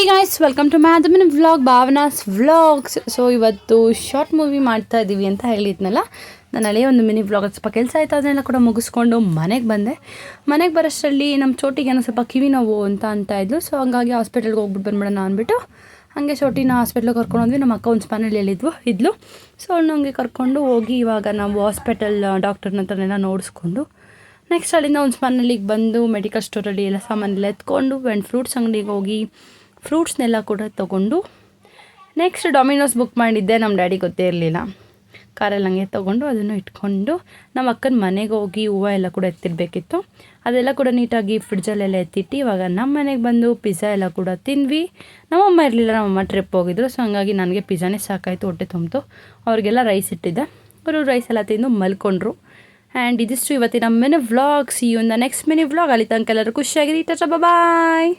Hey guys, welcome to my ಅದಮಿನ vlog, Bhavana's vlogs. So ಇವತ್ತು short movie ಮಾಡ್ತಾ ಇದ್ದೀವಿ ಅಂತ ಹೇಳಿದ್ನಲ್ಲ. ನಾನು ಹಳೆಯ ಒಂದು ಮಿನಿ ವ್ಲಾಗ್ ಸ್ವಲ್ಪ ಕೆಲಸ ಆಯಿತು, ಅದನ್ನೆಲ್ಲ ಕೂಡ ಮುಗಿಸ್ಕೊಂಡು ಮನೆಗೆ ಬಂದೆ. ಮನೆಗೆ ಬರೋಷ್ಟರಲ್ಲಿ ನಮ್ಮ ಚೋಟಿಗೆ ಏನೋ ಸ್ವಲ್ಪ ಕಿವಿ ನೋವು ಅಂತ ಇದ್ಲು. ಸೊ ಹಂಗಾಗಿ ಹಾಸ್ಪಿಟಲ್ಗೆ ಹೋಗ್ಬಿಟ್ಟು ಬಂದ್ಬಿಡೋಣ ಅಂದ್ಬಿಟ್ಟು ಹಾಗೆ ಚೋಟಿನ ಹಾಸ್ಪಿಟ್ಲಿಗೆ ಕರ್ಕೊಂಡು ಹೋದ್ವಿ. ನಮ್ಮ ಅಕ್ಕ ಒಂದು ಸ್ಪಾನಲ್ಲಿ ಇದ್ಲು. ಸೊ ಅವಳು ಹಂಗೆ ಕರ್ಕೊಂಡು ಹೋಗಿ ಇವಾಗ ನಾವು ಹಾಸ್ಪಿಟಲ್ ಡಾಕ್ಟರ್ನ ಹತ್ರನೆಲ್ಲ ನೋಡಿಸ್ಕೊಂಡು ನೆಕ್ಸ್ಟ್ ಅಲ್ಲಿಂದ ಒಂದು ಸ್ಪಾನಲ್ಲಿಗೆ ಬಂದು ಮೆಡಿಕಲ್ ಸ್ಟೋರಲ್ಲಿ ಎಲ್ಲ ಸಾಮಾನೆಲ್ಲ ಎತ್ಕೊಂಡು ಆ್ಯಂಡ್ ಫ್ರೂಟ್ಸ್ ಅಂಗಡಿಗೆ ಹೋಗಿ ಫ್ರೂಟ್ಸ್ನೆಲ್ಲ ಕೂಡ ತೊಗೊಂಡು ನೆಕ್ಸ್ಟ್ ಡೊಮಿನೋಸ್ ಬುಕ್ ಮಾಡಿದ್ದೆ. ನಮ್ಮ ಡ್ಯಾಡಿ ಗೊತ್ತೇ ಇರಲಿಲ್ಲ. ಕಾರಲ್ಲಿ ಹಂಗೆ ತೊಗೊಂಡು ಅದನ್ನು ಇಟ್ಕೊಂಡು ನಮ್ಮ ಅಕ್ಕನ ಮನೆಗೆ ಹೋಗಿ ಹೂವು ಎಲ್ಲ ಕೂಡ ಎತ್ತಿರಬೇಕಿತ್ತು. ಅದೆಲ್ಲ ಕೂಡ ನೀಟಾಗಿ ಫ್ರಿಡ್ಜಲ್ಲೆಲ್ಲ ಎತ್ತಿಟ್ಟು ಇವಾಗ ನಮ್ಮ ಮನೆಗೆ ಬಂದು ಪಿಜ್ಜಾ ಎಲ್ಲ ಕೂಡ ತಿಂದ್ವಿ. ನಮ್ಮಮ್ಮ ಇರಲಿಲ್ಲ, ನಮ್ಮಮ್ಮ ಟ್ರಿಪ್ ಹೋಗಿದ್ರು. ಸೊ ಹಂಗಾಗಿ ನನಗೆ ಪಿಜ್ಜಾನೇ ಸಾಕಾಯಿತು, ಹೊಟ್ಟೆ ತುಂಬಿತು. ಅವ್ರಿಗೆಲ್ಲ ರೈಸ್ ಇಟ್ಟಿದ್ದೆ, ಅವರು ರೈಸ್ ಎಲ್ಲ ತಿಂದು ಮಲ್ಕೊಂಡ್ರು. ಆ್ಯಂಡ್ ಇದಿಷ್ಟು ಇವತ್ತಿನ mini vlog. See you in the next mini vlog. ಅಲ್ಲಿ ತನಕ ಎಲ್ಲರೂ ಖುಷಿಯಾಗಿರಿ. ಟಾಟಾ ಬಾಯ್.